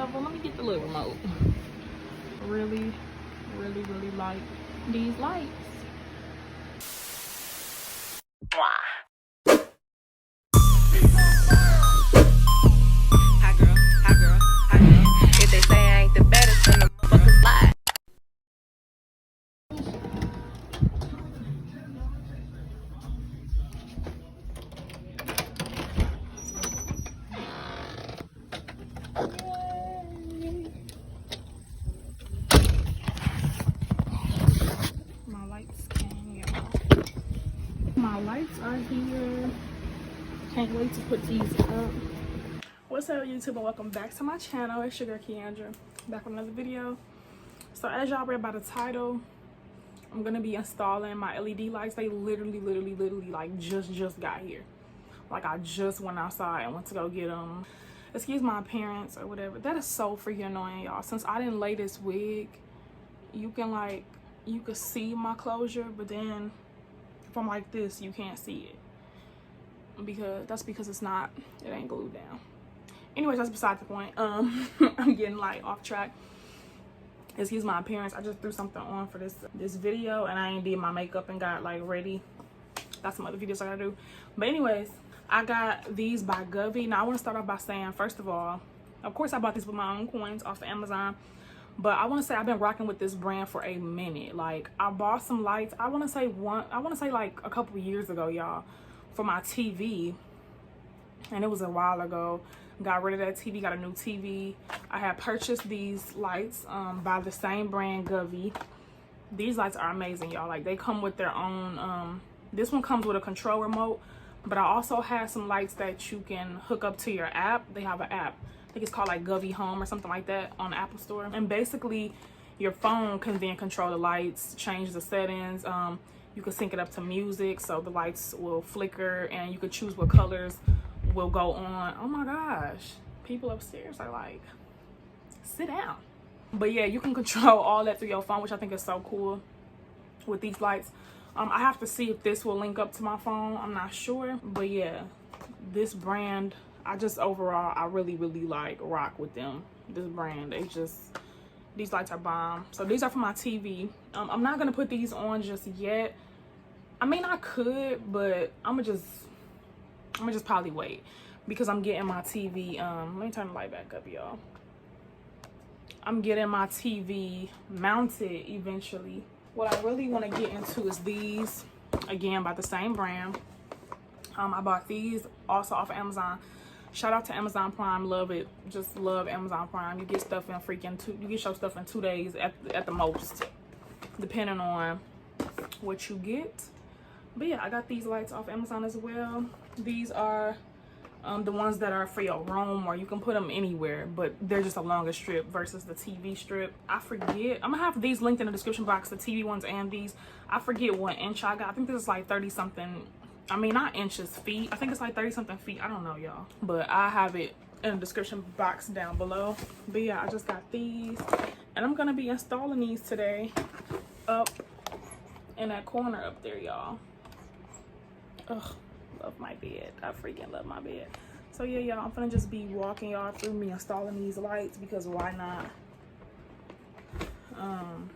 whatever. Let me get the little remote. Really like these lights. Hot girl, hot girl, hot girl. If they say I ain't the baddest, then the motherfuckers lie. My lights came, y'all. My lights are here. Can't wait to put these up. What's up, YouTube, and welcome back to my channel. It's your girl Keandra, back with another video. So as y'all read by the title, I'm gonna be installing my LED lights. They literally like just got here. Like I just went outside and went to go get them. Excuse my appearance or whatever. That is so freaking annoying, y'all. Since I didn't lay this wig, you can see my closure, but then if I'm like this, you can't see it. Because it ain't glued down. Anyways, that's beside the point. I'm getting like off track. Excuse my appearance. I just threw something on for this video, and I ain't did my makeup and got like ready. Got some other videos I gotta do. But anyways, I got these by Govee. Now I want to start off by saying, first of all, of course I bought these with my own coins off of Amazon. But I want to say I've been rocking with this brand for a minute. Like I bought some lights. I want to say like a couple years ago, y'all, for my TV, and it was a while ago. Got rid of that TV, got a new TV. I had purchased these lights by the same brand, Govee. These lights are amazing, y'all. Like they come with their own this one comes with a control remote, but I also have some lights that you can hook up to your app. They have an app, I think it's called like Govee Home or something like that, on the Apple Store. And basically your phone can then control the lights, change the settings. You can sync it up to music, so the lights will flicker, and you can choose what colors will go on. Oh my gosh, people upstairs are like, sit down. But yeah, you can control all that through your phone, which I think is so cool with these lights. I have to see if this will link up to my phone. I'm not sure, but yeah, this brand, I really like rock with them. This brand, these lights are bomb. So these are for my TV. I'm not gonna put these on just yet. I mean, I could, but I'm gonna just probably wait, because I'm getting my TV. Let me turn the light back up, y'all. I'm getting my TV mounted eventually. What I really want to get into is these, again, by the same brand. I bought these also off of Amazon. Shout out to Amazon Prime. Love it. Just love Amazon Prime. You get stuff in you get your stuff in 2 days at the most, depending on what you get. But yeah, I got these lights off Amazon as well. These are the ones that are for your room, or you can put them anywhere, but they're just a longer strip versus the TV strip. I forget. I'm gonna have these linked in the description box, the TV ones and these. I forget what inch I got. I think this is like 30 something. I mean, not inches, feet. I think it's like 30 something feet. I don't know, y'all, but I have it in the description box down below. But yeah, I just got these, and I'm gonna be installing these today up in that corner up there, y'all. Ugh, love my bed. I freaking love my bed. So yeah, y'all, I'm gonna just be walking y'all through me installing these lights, because why not? I'm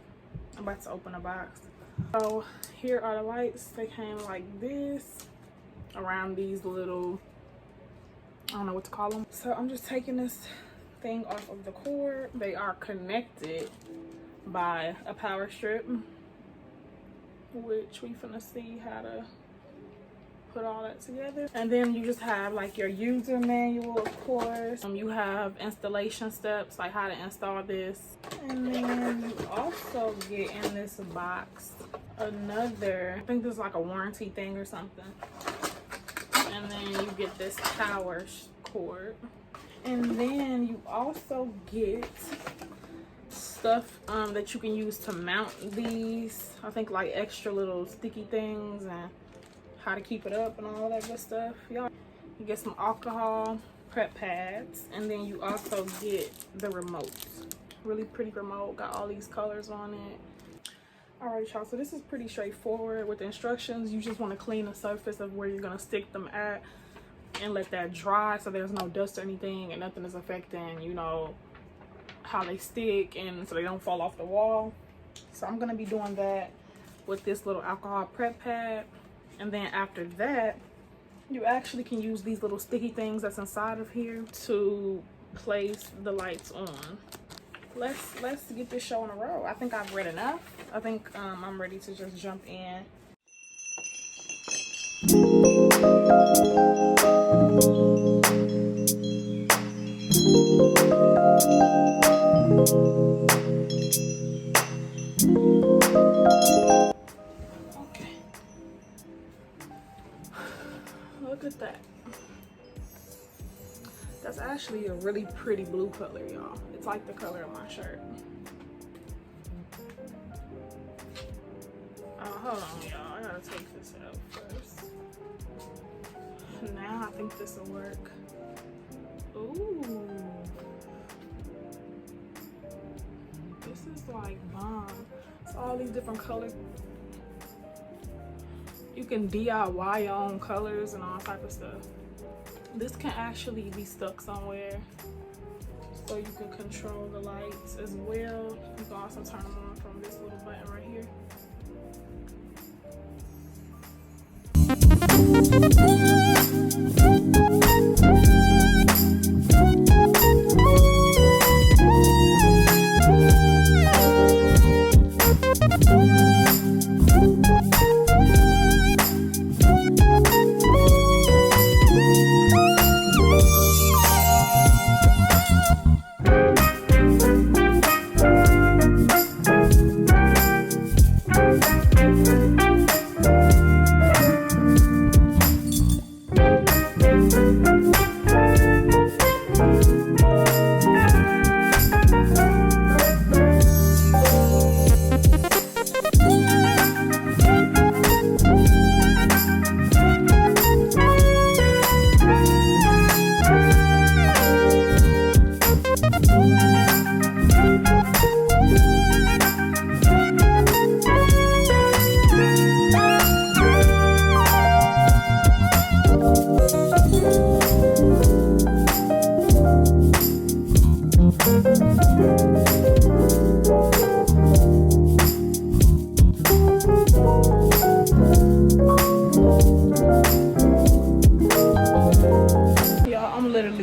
about to open a box. So here are the lights. They came like this around these little, I don't know what to call them. So I'm just taking this thing off of the cord. They are connected by a power strip, which we finna see how to put all that together. And then you just have like your user manual, of course. You have installation steps, like how to install this. And then you also get in this box another, I think this is like a warranty thing or something. And then you get this power cord. And then you also get stuff that you can use to mount these. I think like extra little sticky things and how to keep it up and all that good stuff. Y'all, you get some alcohol prep pads, and then you also get the remotes. Really pretty remote, got all these colors on it. All right, y'all, so this is pretty straightforward with the instructions. You just want to clean the surface of where you're going to stick them at and let that dry so there's no dust or anything, and nothing is affecting, you know, how they stick and so they don't fall off the wall. So I'm gonna be doing that with this little alcohol prep pad. And then after that, you actually can use these little sticky things that's inside of here to place the lights on. Let's get this show in a row. I think I've read enough. I think I'm ready to just jump in. Okay. Look at that. That's actually a really pretty blue color, y'all. It's like the color of my shirt. Hold on, y'all. I gotta take this out first. Now I think this will work. Ooh. This is like bomb. It's all these different colors. You can DIY your own colors and all type of stuff. This can actually be stuck somewhere, so you can control the lights as well. You can also turn them on from this little button right here.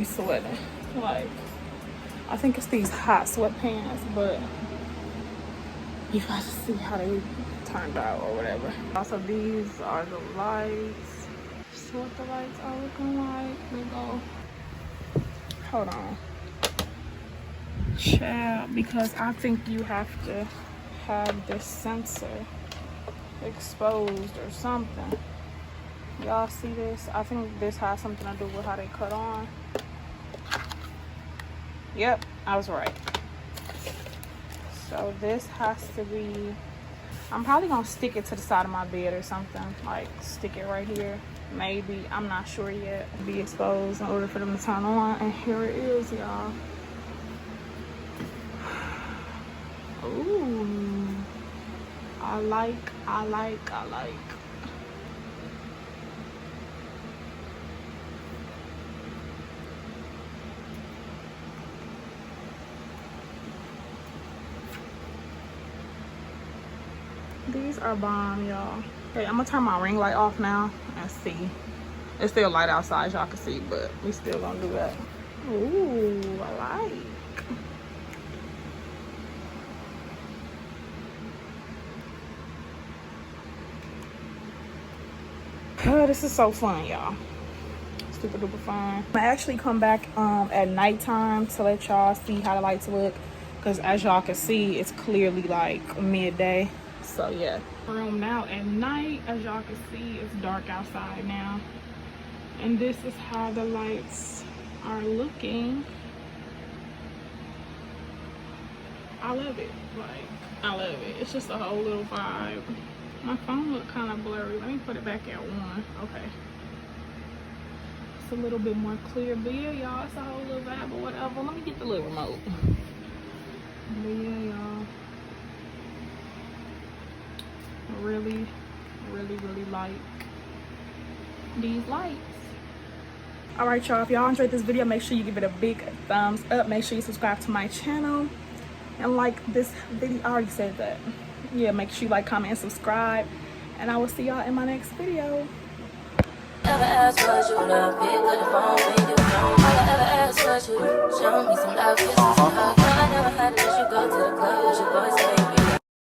Sweating. Like, I think it's these hot sweatpants, but you guys see how they turned out or whatever. Also, these are the lights. See what the lights are looking like. They go. Hold on, child, because I think you have to have this sensor exposed or something. Y'all see this? I think this has something to do with how they cut on. Yep, I was right. So this has to be, I'm probably gonna stick it to the side of my bed or something. Like stick it right here. Maybe, I'm not sure yet. Be exposed in order for them to turn on. And here it is, y'all. Ooh. I like. These are bomb, y'all. Okay, I'm gonna turn my ring light off now and see. It's still light outside, y'all can see, but we still gonna do that. Ooh, I like. Oh, this is so fun, y'all. Super duper fun. I actually come back at nighttime to let y'all see how the lights look, because as y'all can see, it's clearly like midday. So yeah, room now at night. As y'all can see, it's dark outside now, and this is how the lights are looking. I love it. Like, I love it. It's just a whole little vibe. My phone look kind of blurry. Let me put it back at 1. Okay, it's a little bit more clear, but yeah, y'all, it's a whole little vibe or whatever. Let me get the little remote. But yeah, y'all, really like these lights. All right, y'all, if y'all enjoyed this video, make sure you give it a big thumbs up. Make sure you subscribe to my channel and like this video. I already said that. Yeah, make sure you like, comment, and subscribe, and I will see y'all in my next video. Ever asked was you to pick up the phone when you were home. All I ever asked was you to show me some love, kisses, and hugs.